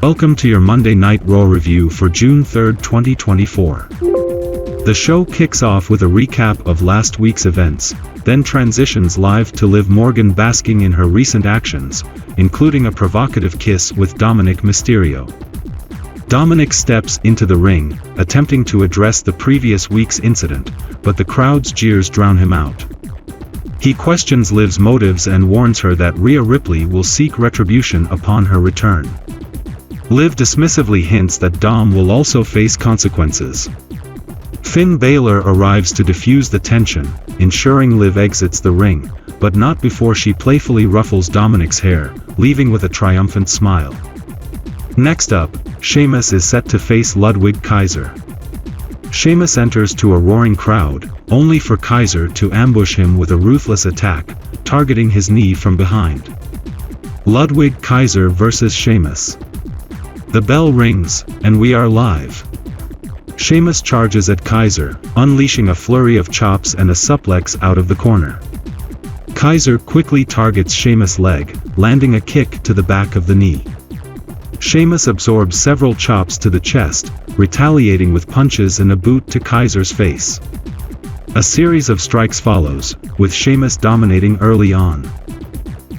Welcome to your Monday Night Raw review for June 3, 2024. The show kicks off with a recap of last week's events, then transitions live to Liv Morgan basking in her recent actions, including a provocative kiss with Dominic Mysterio. Dominic steps into the ring, attempting to address the previous week's incident, but the crowd's jeers drown him out. He questions Liv's motives and warns her that Rhea Ripley will seek retribution upon her return. Liv dismissively hints that Dom will also face consequences. Finn Balor arrives to defuse the tension, ensuring Liv exits the ring, but not before she playfully ruffles Dominic's hair, leaving with a triumphant smile. Next up, Sheamus is set to face Ludwig Kaiser. Sheamus enters to a roaring crowd, only for Kaiser to ambush him with a ruthless attack, targeting his knee from behind. Ludwig Kaiser vs. Sheamus. The bell rings, and we are live. Sheamus charges at Kaiser, unleashing a flurry of chops and a suplex out of the corner. Kaiser quickly targets Sheamus' leg, landing a kick to the back of the knee. Sheamus absorbs several chops to the chest, retaliating with punches and a boot to Kaiser's face. A series of strikes follows, with Sheamus dominating early on.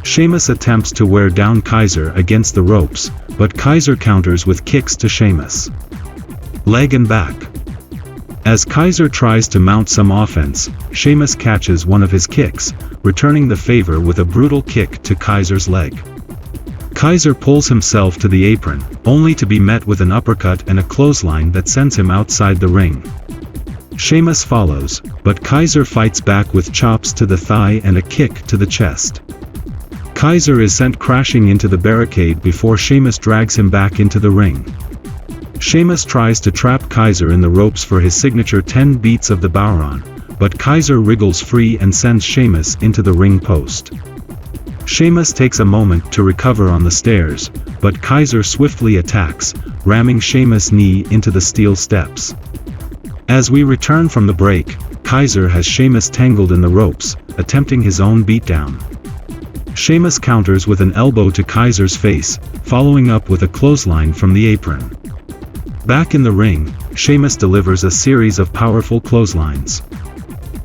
Sheamus attempts to wear down Kaiser against the ropes, but Kaiser counters with kicks to Sheamus. Leg and back. As Kaiser tries to mount some offense, Sheamus catches one of his kicks, returning the favor with a brutal kick to Kaiser's leg. Kaiser pulls himself to the apron, only to be met with an uppercut and a clothesline that sends him outside the ring. Sheamus follows, but Kaiser fights back with chops to the thigh and a kick to the chest. Kaiser is sent crashing into the barricade before Sheamus drags him back into the ring. Sheamus tries to trap Kaiser in the ropes for his signature 10 beats of the Bowron, but Kaiser wriggles free and sends Sheamus into the ring post. Sheamus takes a moment to recover on the stairs, but Kaiser swiftly attacks, ramming Sheamus' knee into the steel steps. As we return from the break, Kaiser has Sheamus tangled in the ropes, attempting his own beatdown. Sheamus counters with an elbow to Kaiser's face, following up with a clothesline from the apron. Back in the ring, Sheamus delivers a series of powerful clotheslines.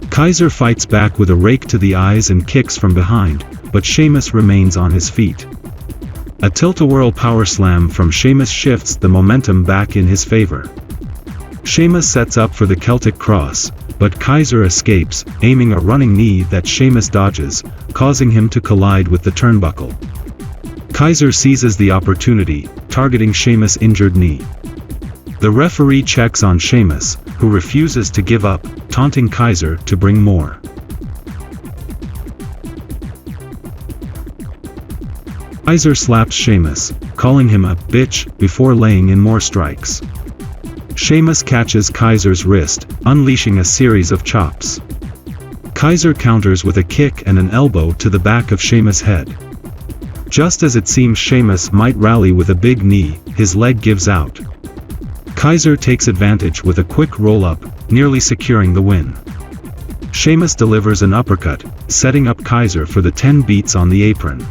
Kaiser fights back with a rake to the eyes and kicks from behind, but Sheamus remains on his feet. A tilt-a-whirl power slam from Sheamus shifts the momentum back in his favor. Sheamus sets up for the Celtic Cross, but Kaiser escapes, aiming a running knee that Sheamus dodges, causing him to collide with the turnbuckle. Kaiser seizes the opportunity, targeting Sheamus' injured knee. The referee checks on Sheamus, who refuses to give up, taunting Kaiser to bring more. Kaiser slaps Sheamus, calling him a bitch, before laying in more strikes. Sheamus catches Kaiser's wrist, unleashing a series of chops. Kaiser counters with a kick and an elbow to the back of Sheamus' head. Just as it seems Sheamus might rally with a big knee, his leg gives out. Kaiser takes advantage with a quick roll-up, nearly securing the win. Sheamus delivers an uppercut, setting up Kaiser for the 10 beats on the apron.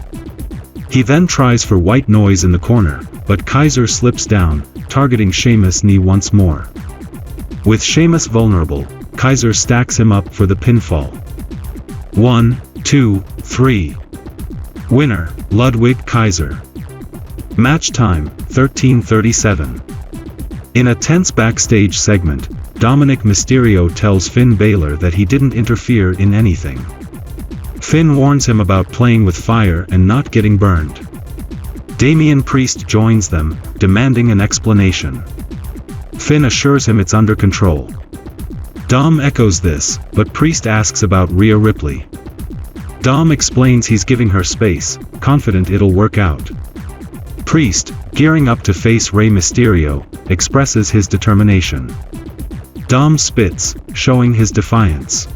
He then tries for white noise in the corner, but Kaiser slips down, targeting Sheamus' knee once more. With Sheamus vulnerable, Kaiser stacks him up for the pinfall. 1, 2, 3. Winner, Ludwig Kaiser. Match time, 13:37. In a tense backstage segment, Dominic Mysterio tells Finn Balor that he didn't interfere in anything. Finn warns him about playing with fire and not getting burned. Damian Priest joins them, demanding an explanation. Finn assures him it's under control. Dom echoes this, but Priest asks about Rhea Ripley. Dom explains he's giving her space, confident it'll work out. Priest, gearing up to face Rey Mysterio, expresses his determination. Dom spits, showing his defiance.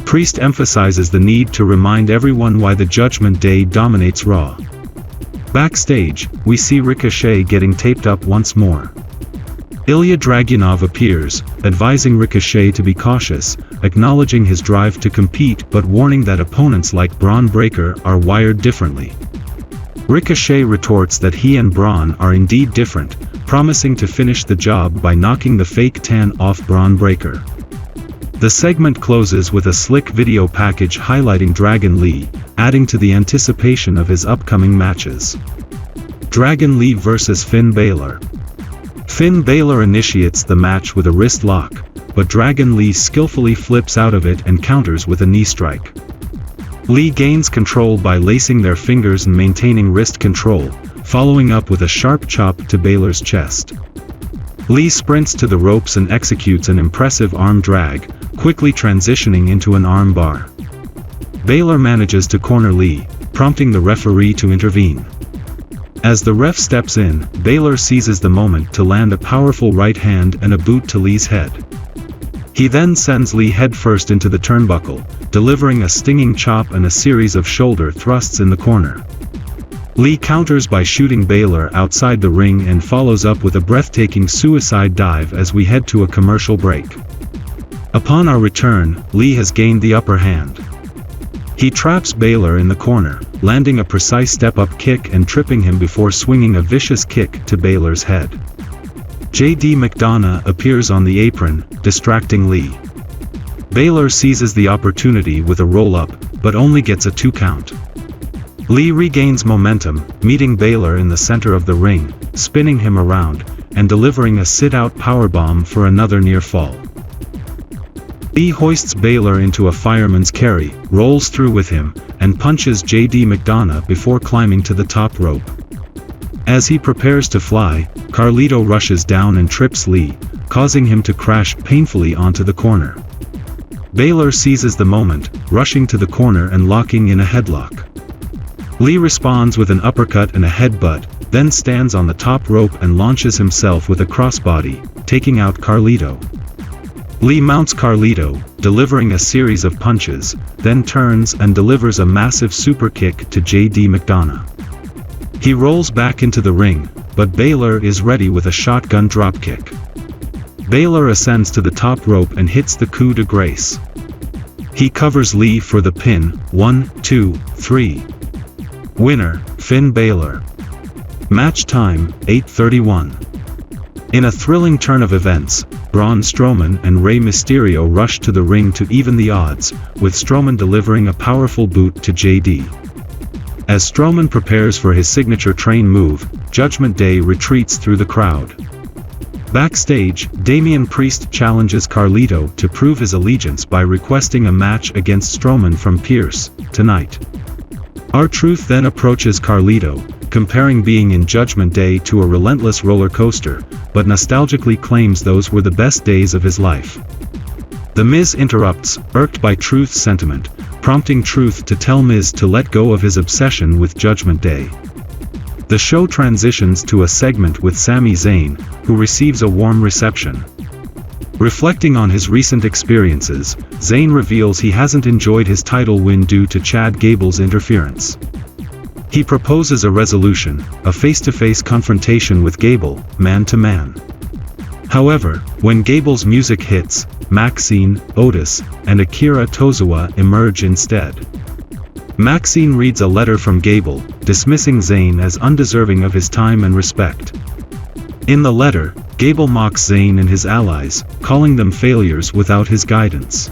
Priest emphasizes the need to remind everyone why the Judgment Day dominates Raw. Backstage, we see Ricochet getting taped up once more. Ilya Dragunov appears, advising Ricochet to be cautious, acknowledging his drive to compete but warning that opponents like Braun Breaker are wired differently. Ricochet retorts that he and Braun are indeed different, promising to finish the job by knocking the fake tan off Braun Breaker. The segment closes with a slick video package highlighting Dragon Lee, adding to the anticipation of his upcoming matches. Dragon Lee vs. Finn Balor. Finn Balor initiates the match with a wrist lock, but Dragon Lee skillfully flips out of it and counters with a knee strike. Lee gains control by lacing their fingers and maintaining wrist control, following up with a sharp chop to Balor's chest. Lee sprints to the ropes and executes an impressive arm drag, quickly transitioning into an arm bar. Balor manages to corner Lee, prompting the referee to intervene. As the ref steps in, Balor seizes the moment to land a powerful right hand and a boot to Lee's head. He then sends Lee headfirst into the turnbuckle, delivering a stinging chop and a series of shoulder thrusts in the corner. Lee counters by shooting Balor outside the ring and follows up with a breathtaking suicide dive as we head to a commercial break. Upon our return, Lee has gained the upper hand. He traps Balor in the corner, landing a precise step-up kick and tripping him before swinging a vicious kick to Balor's head. JD McDonough appears on the apron, distracting Lee. Balor seizes the opportunity with a roll-up, but only gets a 2 count. Lee regains momentum, meeting Balor in the center of the ring, spinning him around, and delivering a sit-out powerbomb for another near fall. Lee hoists Balor into a fireman's carry, rolls through with him, and punches JD McDonough before climbing to the top rope. As he prepares to fly, Carlito rushes down and trips Lee, causing him to crash painfully onto the corner. Balor seizes the moment, rushing to the corner and locking in a headlock. Lee responds with an uppercut and a headbutt, then stands on the top rope and launches himself with a crossbody, taking out Carlito. Lee mounts Carlito, delivering a series of punches, then turns and delivers a massive superkick to JD McDonough. He rolls back into the ring, but Balor is ready with a shotgun dropkick. Balor ascends to the top rope and hits the coup de grace. He covers Lee for the pin. 1, 2, 3. Winner, Finn Balor. Match time, 8:31. In a thrilling turn of events, Braun Strowman and Rey Mysterio rush to the ring to even the odds, with Strowman delivering a powerful boot to JD. As Strowman prepares for his signature train move, Judgment Day retreats through the crowd. Backstage, Damian Priest challenges Carlito to prove his allegiance by requesting a match against Strowman from Pierce, tonight. R-Truth then approaches Carlito, comparing being in Judgment Day to a relentless roller coaster, but nostalgically claims those were the best days of his life. The Miz interrupts, irked by Truth's sentiment, prompting Truth to tell Miz to let go of his obsession with Judgment Day. The show transitions to a segment with Sami Zayn, who receives a warm reception. Reflecting on his recent experiences, Zayn reveals he hasn't enjoyed his title win due to Chad Gable's interference. He proposes a resolution, a face-to-face confrontation with Gable, man-to-man. However, when Gable's music hits, Maxine, Otis, and Akira Tozawa emerge instead. Maxine reads a letter from Gable, dismissing Zayn as undeserving of his time and respect. In the letter, Gable mocks Zayn and his allies, calling them failures without his guidance.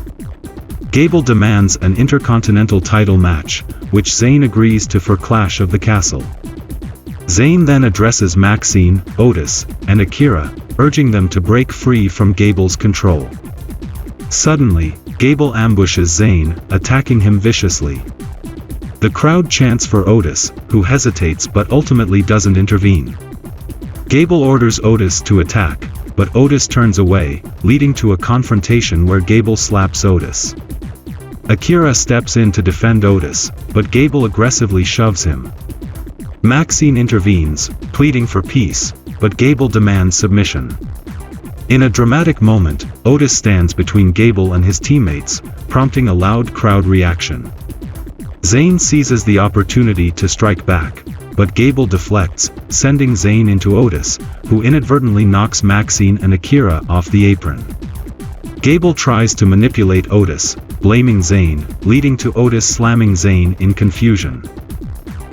Gable demands an Intercontinental title match, which Zayn agrees to for Clash of the Castle. Zayn then addresses Maxine, Otis, and Akira, urging them to break free from Gable's control. Suddenly, Gable ambushes Zayn, attacking him viciously. The crowd chants for Otis, who hesitates but ultimately doesn't intervene. Gable orders Otis to attack, but Otis turns away, leading to a confrontation where Gable slaps Otis. Akira steps in to defend Otis, but Gable aggressively shoves him. Maxine intervenes, pleading for peace, but Gable demands submission. In a dramatic moment, Otis stands between Gable and his teammates, prompting a loud crowd reaction. Zayn seizes the opportunity to strike back, but Gable deflects, sending Zayn into Otis, who inadvertently knocks Maxine and Akira off the apron. Gable tries to manipulate Otis, blaming Zayn, leading to Otis slamming Zayn in confusion.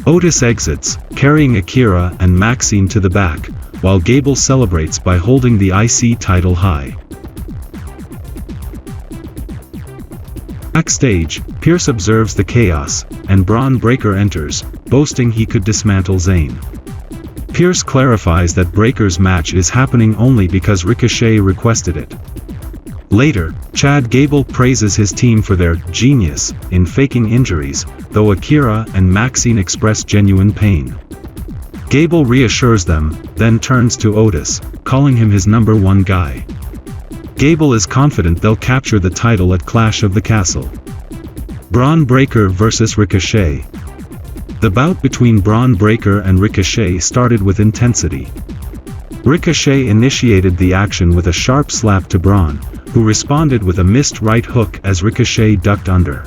Otis exits, carrying Akira and Maxine to the back, while Gable celebrates by holding the IC title high. Backstage, Pierce observes the chaos, and Bron Breakker enters, boasting he could dismantle Zayn. Pierce clarifies that Breakker's match is happening only because Ricochet requested it. Later, Chad Gable praises his team for their genius in faking injuries, though Akira and Maxine express genuine pain. Gable reassures them, then turns to Otis, calling him his #1 guy. Gable is confident they'll capture the title at Clash of the Castle. Bron Breakker vs. Ricochet. The bout between Bron Breakker and Ricochet started with intensity. Ricochet initiated the action with a sharp slap to Bron, who responded with a missed right hook as Ricochet ducked under.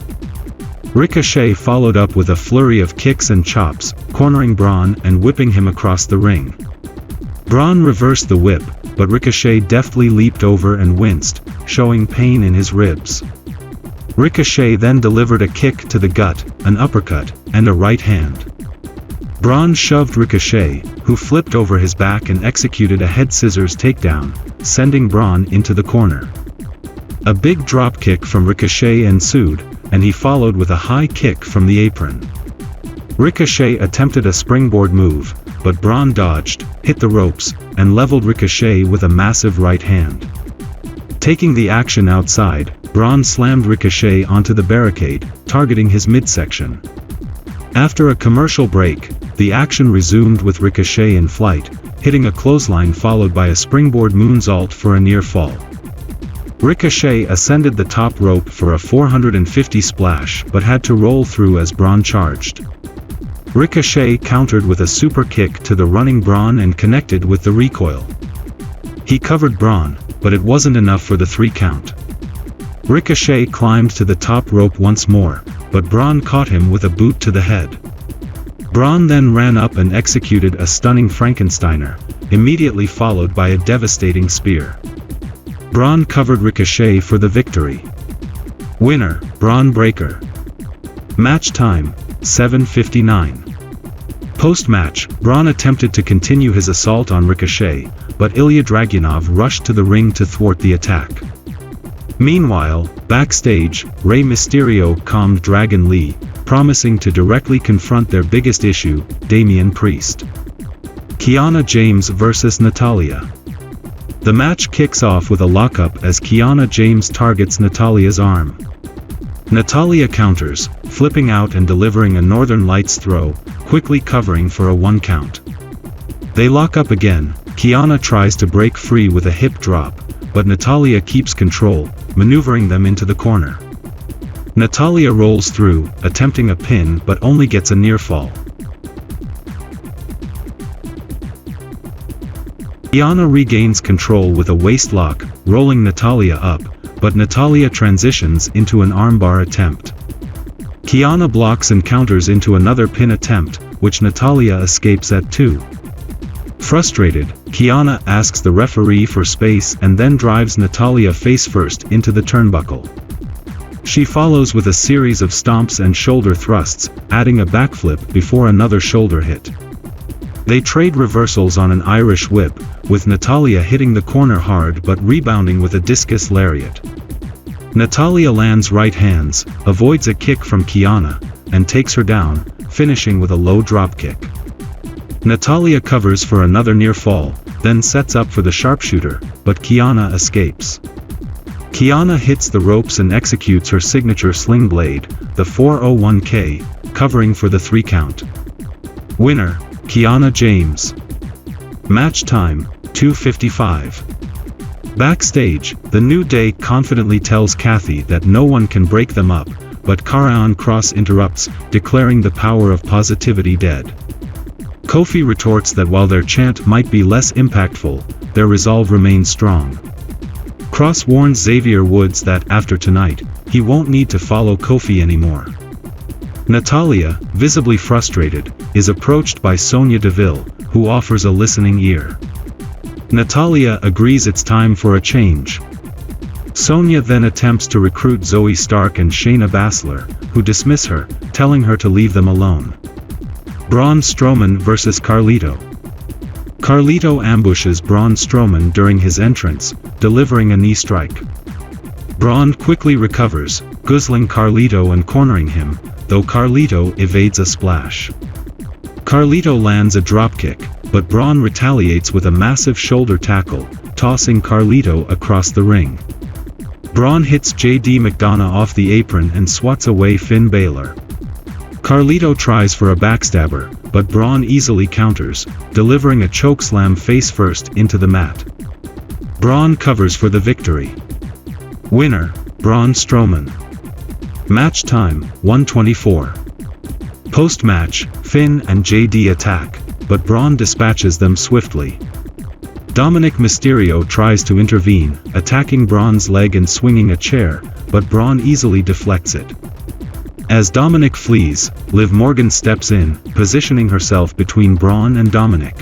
Ricochet followed up with a flurry of kicks and chops, cornering Bron and whipping him across the ring. Bron reversed the whip, but Ricochet deftly leaped over and winced, showing pain in his ribs. Ricochet then delivered a kick to the gut, an uppercut, and a right hand. Bron shoved Ricochet, who flipped over his back and executed a head scissors takedown, sending Bron into the corner. A big dropkick from Ricochet ensued, and he followed with a high kick from the apron. Ricochet attempted a springboard move, but Bron dodged, hit the ropes, and leveled Ricochet with a massive right hand. Taking the action outside, Bron slammed Ricochet onto the barricade, targeting his midsection. After a commercial break, the action resumed with Ricochet in flight, hitting a clothesline followed by a springboard moonsault for a near fall. Ricochet ascended the top rope for a 450 splash but had to roll through as Bron charged. Ricochet countered with a super kick to the running Bron and connected with the recoil. He covered Bron, but it wasn't enough for the 3 count. Ricochet climbed to the top rope once more, but Bron caught him with a boot to the head. Bron then ran up and executed a stunning Frankensteiner, immediately followed by a devastating spear. Bron covered Ricochet for the victory. Winner, Bron Breakker. Match time, 7:59. Post-match, Bron attempted to continue his assault on Ricochet, but Ilya Dragunov rushed to the ring to thwart the attack. Meanwhile, backstage, Rey Mysterio calmed Dragon Lee, promising to directly confront their biggest issue, Damian Priest. Kiana James vs. Natalya. The match kicks off with a lockup as Kiana James targets Natalya's arm. Natalya counters, flipping out and delivering a Northern Lights throw, quickly covering for a 1 count. They lock up again. Kiana tries to break free with a hip drop, but Natalya keeps control, maneuvering them into the corner. Natalya rolls through, attempting a pin but only gets a near fall. Kiana regains control with a waist lock, rolling Natalya up, but Natalya transitions into an armbar attempt. Kiana blocks and counters into another pin attempt, which Natalya escapes at 2. Frustrated, Kiana asks the referee for space and then drives Natalya face-first into the turnbuckle. She follows with a series of stomps and shoulder thrusts, adding a backflip before another shoulder hit. They trade reversals on an Irish whip, with Natalya hitting the corner hard but rebounding with a discus lariat. Natalya lands right hands, avoids a kick from Kiana, and takes her down, finishing with a low dropkick. Natalya covers for another near fall, then sets up for the sharpshooter, but Kiana escapes. Kiana hits the ropes and executes her signature sling blade, the 401k, covering for the 3 count. Winner, Kiana James. Match time, 2:55. Backstage, The New Day confidently tells Kathy that no one can break them up, but Karrion Kross interrupts, declaring the power of positivity dead. Kofi retorts that while their chant might be less impactful, their resolve remains strong. Kross warns Xavier Woods that after tonight, he won't need to follow Kofi anymore. Natalya, visibly frustrated, is approached by Sonya Deville, who offers a listening ear. Natalya agrees it's time for a change. Sonya then attempts to recruit Zoe Stark and Shayna Baszler, who dismiss her, telling her to leave them alone. Braun Strowman vs. Carlito. Carlito ambushes Braun Strowman during his entrance, delivering a knee strike. Braun quickly recovers, guzzling Carlito and cornering him, though Carlito evades a splash. Carlito lands a dropkick, but Braun retaliates with a massive shoulder tackle, tossing Carlito across the ring. Braun hits JD McDonough off the apron and swats away Finn Balor. Carlito tries for a backstabber, but Braun easily counters, delivering a chokeslam face first into the mat. Braun covers for the victory. Winner, Braun Strowman. Match time, 1:24. Post-match, Finn and JD attack, but Braun dispatches them swiftly. Dominic Mysterio tries to intervene, attacking Braun's leg and swinging a chair, but Braun easily deflects it. As Dominic flees, Liv Morgan steps in, positioning herself between Braun and Dominic.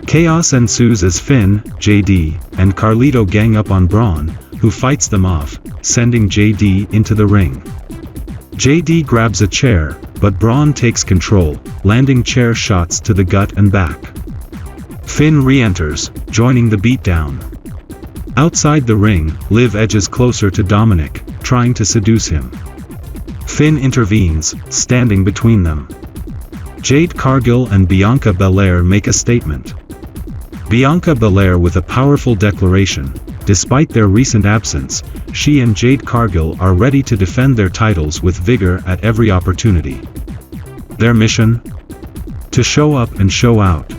Chaos ensues as Finn, JD, and Carlito gang up on Braun, who fights them off, sending JD into the ring. JD grabs a chair, but Braun takes control, landing chair shots to the gut and back. Finn re-enters, joining the beatdown. Outside the ring, Liv edges closer to Dominic, trying to seduce him. Finn intervenes, standing between them. Jade Cargill and Bianca Belair make a statement. Bianca Belair with a powerful declaration: despite their recent absence, she and Jade Cargill are ready to defend their titles with vigor at every opportunity. Their mission? To show up and show out.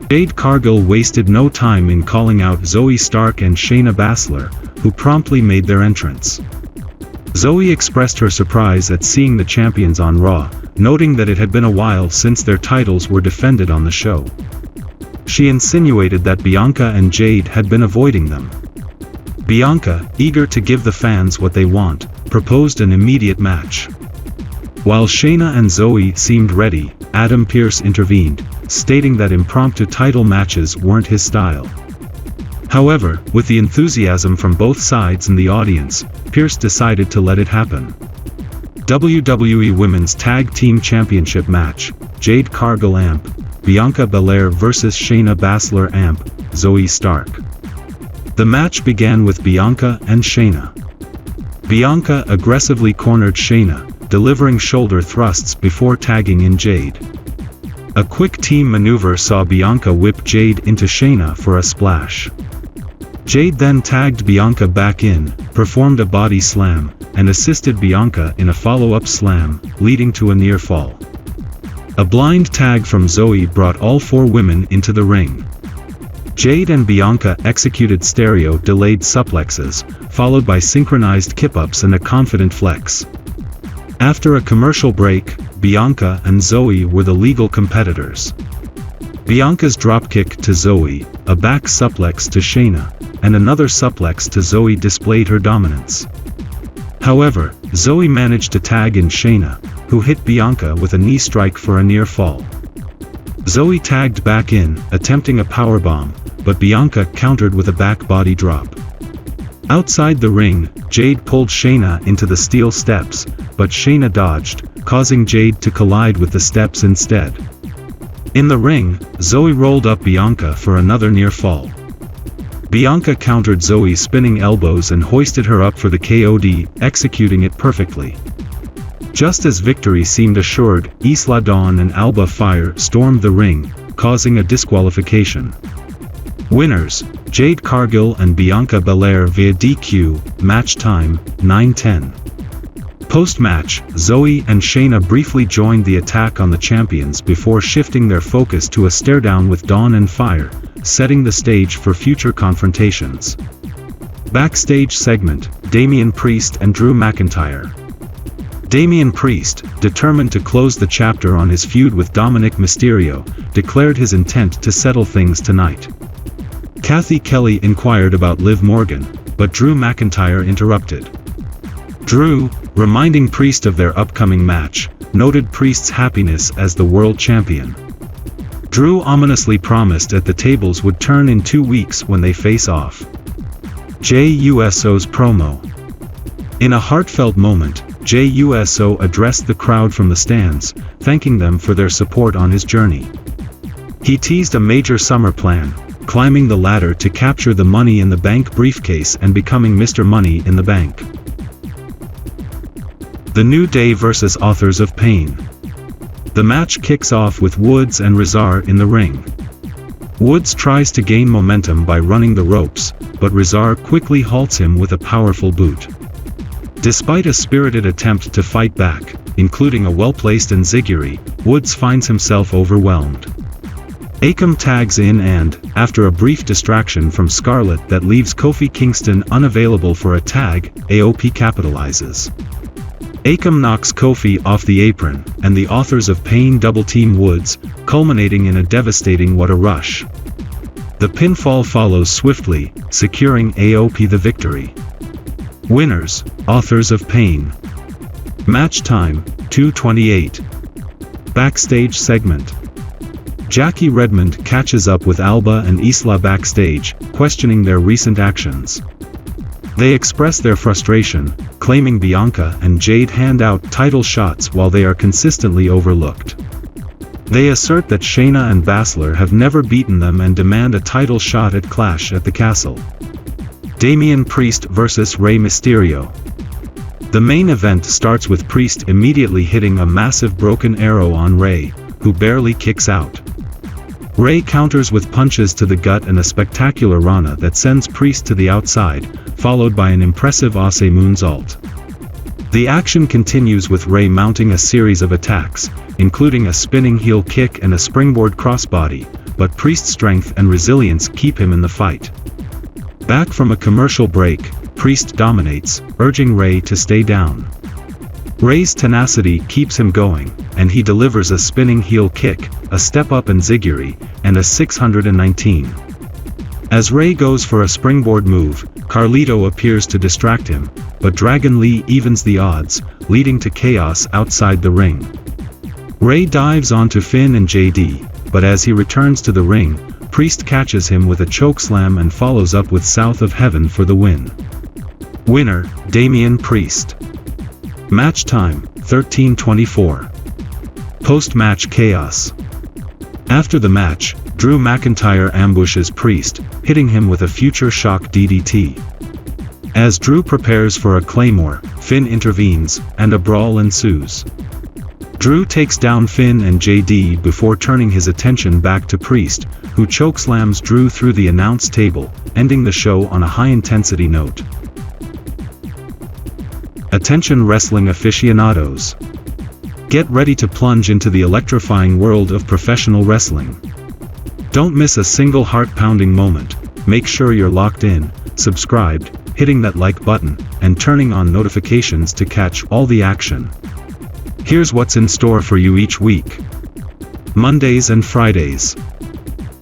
Jade Cargill wasted no time in calling out Zoe Stark and Shayna Baszler, who promptly made their entrance. Zoe expressed her surprise at seeing the champions on Raw, noting that it had been a while since their titles were defended on the show. She insinuated that Bianca and Jade had been avoiding them. Bianca, eager to give the fans what they want, proposed an immediate match. While Shayna and Zoe seemed ready, Adam Pearce intervened, stating that impromptu title matches weren't his style. However, with the enthusiasm from both sides and the audience, Pearce decided to let it happen. WWE Women's Tag Team Championship match, Jade Cargill Amp, Bianca Belair vs. Shayna Baszler Amp, Zoe Stark. The match began with Bianca and Shayna. Bianca aggressively cornered Shayna, delivering shoulder thrusts before tagging in Jade. A quick team maneuver saw Bianca whip Jade into Shayna for a splash. Jade then tagged Bianca back in, performed a body slam, and assisted Bianca in a follow-up slam, leading to a near fall. A blind tag from Zoe brought all four women into the ring. Jade and Bianca executed stereo delayed suplexes, followed by synchronized kip-ups and a confident flex. After a commercial break, Bianca and Zoe were the legal competitors. Bianca's dropkick to Zoe, a back suplex to Shayna, and another suplex to Zoe displayed her dominance. However, Zoe managed to tag in Shayna, who hit Bianca with a knee strike for a near fall. Zoe tagged back in, attempting a powerbomb, but Bianca countered with a back body drop. Outside the ring, Jade pulled Shayna into the steel steps, but Shayna dodged, causing Jade to collide with the steps instead. In the ring, Zoe rolled up Bianca for another near fall. Bianca countered Zoe's spinning elbows and hoisted her up for the KOD, executing it perfectly. Just as victory seemed assured, Isla Dawn and Alba Fire stormed the ring, causing a disqualification. Winners, Jade Cargill and Bianca Belair via DQ, match time, 9:10. Post-match, Zoe and Shayna briefly joined the attack on the champions before shifting their focus to a stare-down with Dawn and Fire, setting the stage for future confrontations. Backstage segment, Damian Priest and Drew McIntyre. Damian Priest, determined to close the chapter on his feud with Dominic Mysterio, declared his intent to settle things tonight. Kathy Kelly inquired about Liv Morgan, but Drew McIntyre interrupted. Drew, reminding Priest of their upcoming match, noted Priest's happiness as the world champion. Drew ominously promised that the tables would turn in 2 weeks when they face off. Jey Uso's promo. In a heartfelt moment, Jey Uso addressed the crowd from the stands, thanking them for their support on his journey. He teased a major summer plan, climbing the ladder to capture the Money in the Bank briefcase and becoming Mr. Money in the Bank. The New Day vs. Authors of Pain. The match kicks off with Woods and Rezar in the ring. Woods tries to gain momentum by running the ropes, but Rezar quickly halts him with a powerful boot. Despite a spirited attempt to fight back, including a well-placed enziguri, Woods finds himself overwhelmed. Akam tags in and, after a brief distraction from Scarlett that leaves Kofi Kingston unavailable for a tag, AOP capitalizes. Akam knocks Kofi off the apron, and the Authors of Pain double-team Woods, culminating in a devastating "what a rush." The pinfall follows swiftly, securing AOP the victory. Winners, Authors of Pain. Match time, 2:28. Backstage segment. Jackie Redmond catches up with Alba and Isla backstage, questioning their recent actions. They express their frustration, claiming Bianca and Jade hand out title shots while they are consistently overlooked. They assert that Shayna and Baszler have never beaten them and demand a title shot at Clash at the Castle. Damian Priest vs. Rey Mysterio. The main event starts with Priest immediately hitting a massive broken arrow on Rey, who barely kicks out. Rey counters with punches to the gut and a spectacular Rana that sends Priest to the outside, followed by an impressive Ase moonsault. The action continues with Rey mounting a series of attacks, including a spinning heel kick and a springboard crossbody, but Priest's strength and resilience keep him in the fight. Back from a commercial break, Priest dominates, urging Rey to stay down. Rey's tenacity keeps him going, and he delivers a spinning heel kick, a step-up enziguri, and a 619. As Rey goes for a springboard move, Carlito appears to distract him, but Dragon Lee evens the odds, leading to chaos outside the ring. Rey dives onto Finn and JD, but as he returns to the ring, Priest catches him with a chokeslam and follows up with South of Heaven for the win. Winner, Damian Priest. Match time, 13:24. Post-match chaos. After the match, Drew McIntyre ambushes Priest, hitting him with a future shock DDT. As Drew prepares for a Claymore, Finn intervenes, and a brawl ensues. Drew takes down Finn and JD before turning his attention back to Priest, who chokeslams Drew through the announce table, ending the show on a high-intensity note. Attention wrestling aficionados. Get ready to plunge into the electrifying world of professional wrestling. Don't miss a single heart-pounding moment. Make sure you're locked in, subscribed, hitting that like button, and turning on notifications to catch all the action. Here's what's in store for you each week. Mondays and Fridays.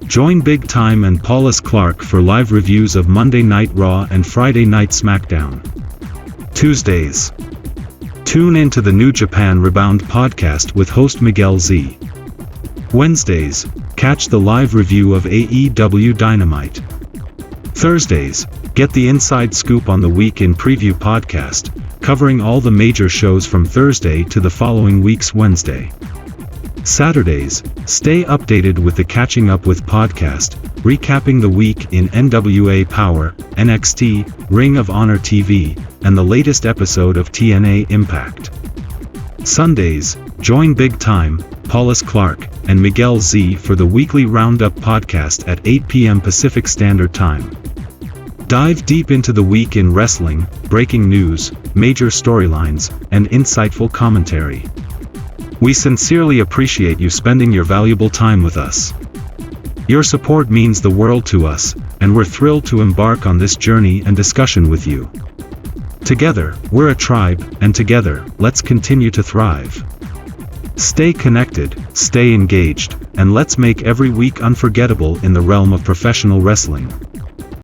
Join Big Time and Paulus Clark for live reviews of Monday Night Raw and Friday Night Smackdown. Tuesdays. Tune in to the New Japan Rebound podcast with host Miguel Z. Wednesdays, catch the live review of AEW Dynamite. Thursdays, get the inside scoop on the Week in Preview podcast, covering all the major shows from Thursday to the following week's Wednesday. Saturdays, stay updated with the Catching Up With podcast, recapping the week in NWA Power, NXT, Ring of Honor TV, and the latest episode of TNA Impact. Sundays, join Big Time, Paulus Clark, and Miguel Z for the weekly Roundup podcast at 8 p.m. Pacific Standard Time. Dive deep into the week in wrestling, breaking news, major storylines, and insightful commentary. We sincerely appreciate you spending your valuable time with us. Your support means the world to us, and we're thrilled to embark on this journey and discussion with you. Together, we're a tribe, and together, let's continue to thrive. Stay connected, stay engaged, and let's make every week unforgettable in the realm of professional wrestling.